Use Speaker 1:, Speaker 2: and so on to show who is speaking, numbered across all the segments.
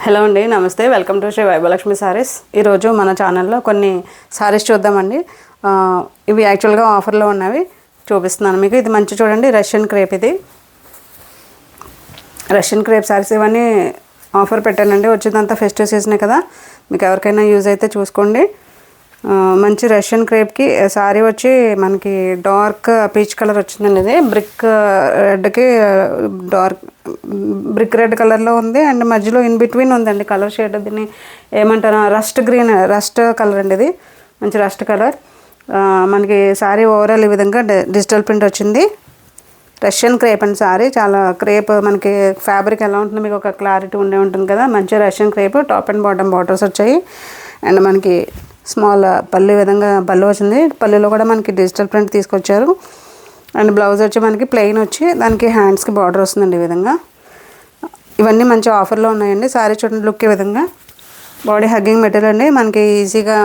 Speaker 1: Hello అండి, నమస్తే. Welcome to Sri Vaibhavalakshmi Sarees. ఈరోజు మన ఛానల్లో కొన్ని సారీస్ చూద్దామండి. ఇవి యాక్చువల్గా ఆఫర్లో ఉన్నవి చూపిస్తున్నాను మీకు. ఇది మంచి చూడండి, రష్యన్ క్రేప్. ఇది రష్యన్ క్రేప్ సారీస్ ఇవన్నీ ఆఫర్ పెట్టానండి. వచ్చిందంతా ఫెస్టివ్ సీజనే కదా, మీకు ఎవరికైనా యూజ్ అయితే చూసుకోండి. మంచి రష్యన్ క్రేప్కి సారీ వచ్చి మనకి డార్క్ పీచ్ కలర్ వచ్చిందండి. ఇది బ్రిక్ రెడ్కి బ్రిక్ రెడ్ కలర్లో ఉంది. అండ్ మధ్యలో ఇన్ బిట్వీన్ ఉందండి కలర్ షేడ్. దీన్ని ఏమంటారు, రస్ట్ గ్రీన్, రస్ట్ కలర్ అండి. ఇది మంచి రస్ట్ కలర్. మనకి సారీ ఓవరాల్ ఈ విధంగా డిజిటల్ ప్రింట్ వచ్చింది. రష్యన్ క్రేప్ అండి సారీ. చాలా క్రేప్ మనకి ఫ్యాబ్రిక్ ఎలా ఉంటుందో మీకు ఒక క్లారిటీ ఉంటుంది కదా. మంచి Russian crepe. Top and bottom borders వచ్చాయి. అండ్ మనకి స్మాల్ పళ్ళు విధంగా పళ్ళు వచ్చింది. పళ్ళులో కూడా మనకి డిజిటల్ ప్రింట్ తీసుకొచ్చారు. అండ్ బ్లౌజ్ వచ్చి మనకి ప్లెయిన్ వచ్చి దానికి హ్యాండ్స్కి బార్డర్ వస్తుందండి ఈ విధంగా. ఇవన్నీ మంచి ఆఫర్లో ఉన్నాయండి. సారీ చూడండి, లుక్ ఈ విధంగా. బాడీ హగ్గింగ్ మెటీరియల్ అండి. మనకి ఈజీగా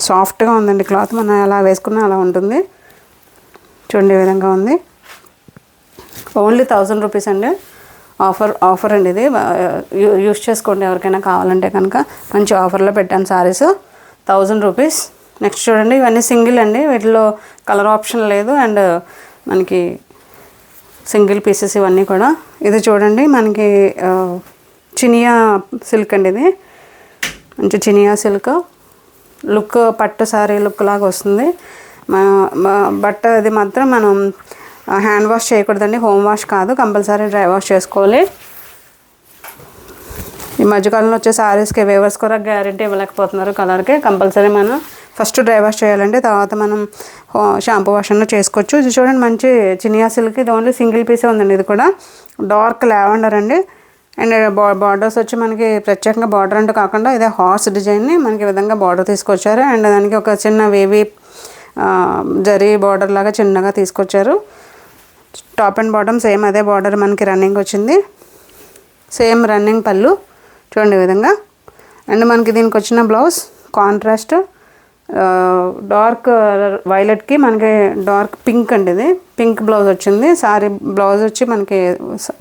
Speaker 1: సాఫ్ట్గా ఉందండి క్లాత్. మనం ఎలా వేసుకున్నా అలా ఉంటుంది. చూడండి ఈ విధంగా ఉంది. ఓన్లీ 1000 రూపీస్ అండి. ఆఫర్ అండి. ఇది యూస్ చేసుకోండి ఎవరికైనా కావాలంటే కనుక. మంచి ఆఫర్లో పెట్టాను సారీస్. 1000 రూపీస్. నెక్స్ట్ చూడండి, ఇవన్నీ సింగిల్ అండి. వీటిలో కలర్ ఆప్షన్ లేదు. అండ్ మనకి సింగిల్ పీసెస్ ఇవన్నీ కూడా. ఇది చూడండి, మనకి చినియా సిల్క్ అండి. ఇది మంచి చినియా సిల్క్ లుక్, పట్టు సారీ లుక్ లాగా వస్తుంది. బట్ అది మాత్రం మనం హ్యాండ్ వాష్ చేయకూడదండి. హోమ్ వాష్ కాదు, కంపల్సరీ డ్రై వాష్ చేసుకోవాలి. ఈ మధ్యకాలంలో వచ్చే శారీస్కి వేవర్స్ కూడా గ్యారెంటీ ఇవ్వలేకపోతున్నారు కలర్కి. కంపల్సరీ మనం ఫస్ట్ డ్రై వాష్ చేయాలండి, తర్వాత మనం షాంపూ వాష్ అన్న చేసుకోవచ్చు. ఇది చూడండి, మంచి చినియా సిల్క్. ఇది ఓన్లీ సింగిల్ పీసే ఉందండి. ఇది కూడా డార్క్ లావెండర్ అండి. అండ్ బార్డర్స్ వచ్చి మనకి ప్రత్యేకంగా బార్డర్ అంటూ కాకుండా ఇదే హార్స్ డిజైన్ని మనకి ఈ విధంగా బార్డర్ తీసుకొచ్చారు. అండ్ దానికి ఒక చిన్న వేవీ జరీ బార్డర్ లాగా చిన్నగా తీసుకొచ్చారు. టాప్ అండ్ బాటమ్ సేమ్ అదే బార్డర్ మనకి రన్నింగ్ వచ్చింది. సేమ్ రన్నింగ్ పళ్ళు చూడండి ఈ విధంగా. అండ్ మనకి దీనికి వచ్చిన బ్లౌజ్ కాంట్రాస్ట్ డార్క్ వైలెట్కి మనకి డార్క్ పింక్ అండి. ఇది పింక్ బ్లౌజ్ వచ్చింది. సారీ బ్లౌజ్ వచ్చి మనకి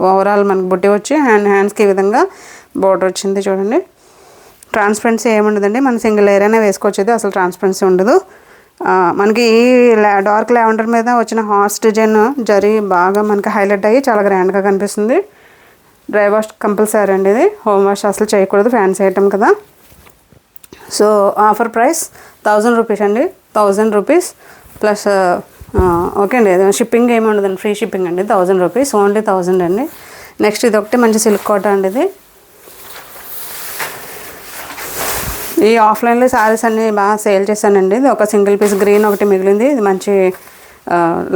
Speaker 1: ఓవరాల్ మనకి బుట్టి వచ్చి హ్యాండ్స్కి ఈ విధంగా బార్డర్ వచ్చింది. చూడండి, ట్రాన్స్పరెన్సీ ఏముండదండి. మన సింగిల్ లేయర్ అయినా వేసుకోవచ్చేది, అసలు ట్రాన్స్పరెన్సీ ఉండదు. మనకి ఈ డార్క్ లావెండర్ మీద వచ్చిన హార్స్ డిజైన్ జరీ బాగా మనకి హైలైట్ అయ్యి చాలా గ్రాండ్గా కనిపిస్తుంది. డ్రై వాష్ కంపల్సరీ అండి. ఇది హోమ్ వాష్ అసలు చేయకూడదు, ఫ్యాన్సీ ఐటమ్ కదా. సో ఆఫర్ ప్రైస్ 1000 రూపీస్ అండి. 1000 రూపీస్ ప్లస్ ఓకే అండి. షిప్పింగ్ ఏమి ఉండదండి, ఫ్రీ షిప్పింగ్ అండి. 1000 రూపీస్, ఓన్లీ 1000 అండి. నెక్స్ట్ ఇది ఒకటి మంచి సిల్క్ కోట అండి. ఇది ఈ ఆఫ్లైన్లో శారీస్ అన్నీ బాగా సేల్ చేశానండి. ఇది ఒక సింగిల్ పీస్ గ్రీన్ ఒకటి మిగిలింది. ఇది మంచి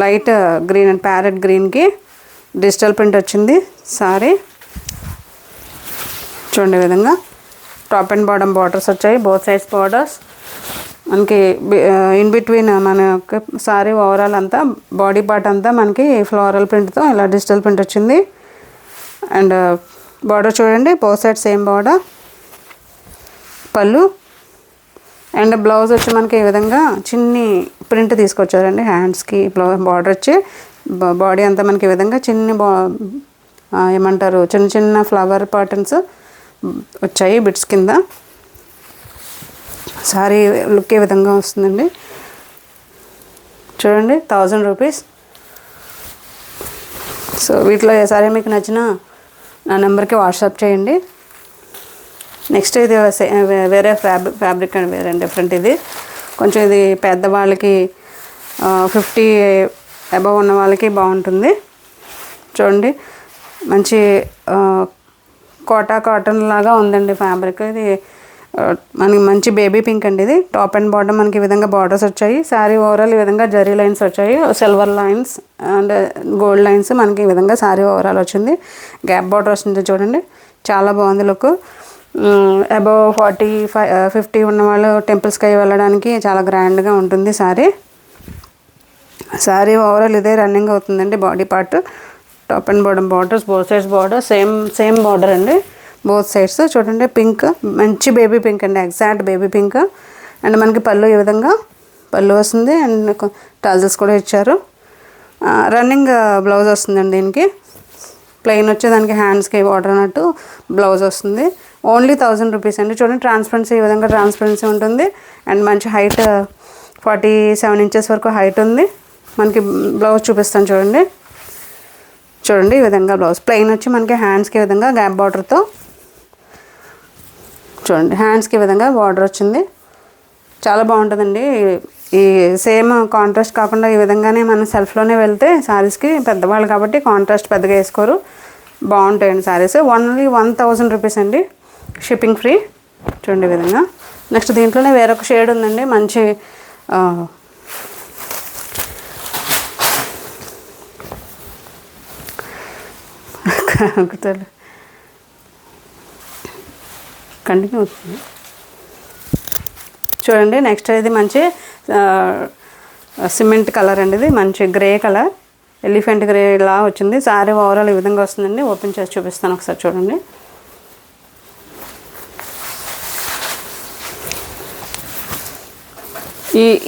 Speaker 1: లైట్ గ్రీన్ అండ్ ప్యారెట్ గ్రీన్కి డిజిటల్ ప్రింట్ వచ్చింది సారీ. చూడండి ఈ విధంగా. టాప్ అండ్ బాటమ్ బార్డర్స్ వచ్చాయి, బోత్ సైడ్స్ బార్డర్స్. మనకి ఇన్ బిట్వీన్ మన సారీ ఓవరాల్ అంతా బాడీ పార్ట్ అంతా మనకి ఫ్లోరల్ ప్రింట్తో ఇలా డిజిటల్ ప్రింట్ వచ్చింది. అండ్ బార్డర్ చూడండి, బోత్ సైడ్స్ సేమ్ బార్డర్. పళ్ళు అండ్ బ్లౌజ్ వచ్చి మనకి ఈ విధంగా చిన్ని ప్రింట్ తీసుకొచ్చారండి. హ్యాండ్స్కి బార్డర్ వచ్చి బాడీ అంతా మనకి ఈ విధంగా చిన్ని ఏమంటారు, చిన్న చిన్న ఫ్లవర్ ప్యాటర్న్స్ వచ్చాయి బిట్స్ కింద. సారీ లుక్ ఈ విధంగా వస్తుందండి. చూడండి, 1000 రూపీస్. సో వీటిలో ఏ సారీ మీకు నచ్చినా నా నెంబర్కి వాట్సాప్ చేయండి. నెక్స్ట్ ఇది వేరే ఫ్యాబ్రిక్ అండి, వేరే డిఫరెంట్. ఇది కొంచెం ఇది పెద్దవాళ్ళకి 50 అబవ్ ఉన్న వాళ్ళకి బాగుంటుంది. చూడండి, మంచి కోటా కాటన్ లాగా ఉందండి ఫ్యాబ్రిక్. ఇది మనకి మంచి బేబీ పింక్ అండి. ఇది టాప్ అండ్ బాటమ్ మనకి ఈ విధంగా బార్డర్స్ వచ్చాయి. శారీ ఓవరాల్ ఈ విధంగా జరీ లైన్స్ వచ్చాయి, silver lines and gold lines మనకి ఈ విధంగా శారీ ఓవరాల్ వచ్చింది. గ్యాప్ బార్డర్ వస్తుంది. చూడండి, చాలా బాగుంది లుక్. అబవ్ 50 ఉన్న వాళ్ళు టెంపుల్స్కి వెళ్ళడానికి చాలా గ్రాండ్గా ఉంటుంది సారీ. సారీ ఓవరాల్ ఇదే రన్నింగ్ అవుతుందండి. Body part, top and bottom borders, both sides border same border అండి బోత్ సైడ్స్. చూడండి, పింక్ మంచి బేబీ పింక్ అండి, ఎగ్జాక్ట్ బేబీ పింక్. అండ్ మనకి పళ్ళు ఈ విధంగా పళ్ళు వస్తుంది. అండ్ టజల్స్ కూడా ఇచ్చారు. రన్నింగ్ బ్లౌజ్ వస్తుందండి దీనికి. ప్లెయిన్ వచ్చి దానికి హ్యాండ్స్కి బార్డర్ అన్నట్టు బ్లౌజ్ వస్తుంది. ఓన్లీ 1000 రూపీస్ అండి. చూడండి ట్రాన్స్పరెన్సీ ఈ విధంగా ట్రాన్స్పరెన్సీ ఉంటుంది. అండ్ మంచి హైట్ 47 ఇంచెస్ వరకు హైట్ ఉంది. మనకి బ్లౌజ్ చూపిస్తాను చూడండి. చూడండి ఈ విధంగా బ్లౌజ్ ప్లెయిన్ వచ్చి మనకి హ్యాండ్స్కి ఈ విధంగా గ్యాప్ బార్డర్తో చూడండి హ్యాండ్స్కి ఈ విధంగా బార్డర్ వచ్చింది. చాలా బాగుంటుందండి. ఈ సేమ్ కాంట్రాస్ట్ కాకుండా ఈ విధంగానే మనం సెల్ఫ్లోనే వెళ్తే శారీస్కి పెద్దవాళ్ళు కాబట్టి కాంట్రాస్ట్ పెద్దగా వేసుకోరు, బాగుంటాయండి శారీస్. ఓన్లీ 1000 రూపీస్ అండి, షిప్పింగ్ ఫ్రీ. చూడండి ఈ విధంగా. నెక్స్ట్ దీంట్లోనే వేరొక షేడ్ ఉందండి, మంచి కంటిన్యూ అవుతుంది చూడండి. నెక్స్ట్ ఇది మంచి సిమెంట్ కలర్ అండి, ఇది మంచి గ్రే కలర్, ఎలిఫెంట్ గ్రే ఇలా వచ్చింది. శారీ ఓవరాల్ ఈ విధంగా వస్తుందండి. ఓపెన్ చేసి చూపిస్తాను ఒకసారి చూడండి.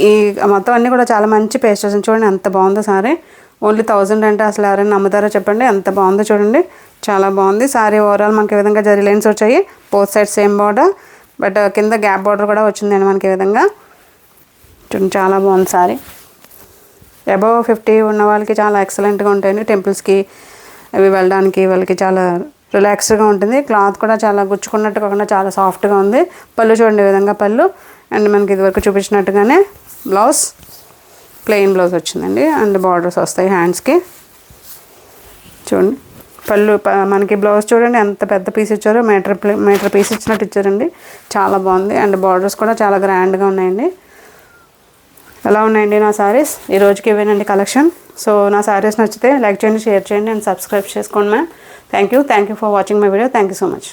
Speaker 1: ఈ మొత్తం అన్నీ కూడా చాలా మంచి పేస్ట్ వస్తుంది. చూడండి ఎంత బాగుందో సారీ. ఓన్లీ 1000 అంటే అసలు ఎవరైనా నమ్ముతారో చెప్పండి, ఎంత బాగుందో చూడండి. చాలా బాగుంది సారీ ఓవరాల్. మనకి ఈ విధంగా జరీ లైన్స్ వచ్చాయి, both side same border, but కింద గ్యాప్ బార్డర్ కూడా వచ్చిందండి మనకి ఈ విధంగా. చూడండి చాలా బాగుంది సారీ. అబవ్ 50 ఉన్న వాళ్ళకి చాలా ఎక్సలెంట్గా ఉంటాయండి. టెంపుల్స్కి అవి వెళ్ళడానికి వాళ్ళకి చాలా రిలాక్స్డ్గా ఉంటుంది. క్లాత్ కూడా చాలా గుచ్చుకున్నట్టు కాకుండా చాలా సాఫ్ట్గా ఉంది. పళ్ళు చూడండి ఈ విధంగా పళ్ళు. అండ్ మనకి ఇదివరకు చూపించినట్టుగానే బ్లౌజ్ ప్లెయిన్ బ్లౌజ్ వచ్చిందండి. అండ్ బార్డర్స్ వస్తాయి హ్యాండ్స్కి. చూడండి పళ్ళు మనకి బ్లౌజ్ చూడండి ఎంత పెద్ద పీస్ ఇచ్చారో, మీటర్ పీస్ ఇచ్చినట్టు ఇచ్చారండి. చాలా బాగుంది. అండ్ బార్డర్స్ కూడా చాలా గ్రాండ్గా ఉన్నాయండి. ఎలా ఉన్నాయండి నా శారీస్? ఈ రోజుకి ఇవేనండి కలెక్షన్. సో నా శారీస్ నచ్చితే లైక్ చేయండి, షేర్ చేయండి అండ్ సబ్స్క్రైబ్ చేసుకోండి ma'am. Thank you for watching my video. Thank you so much.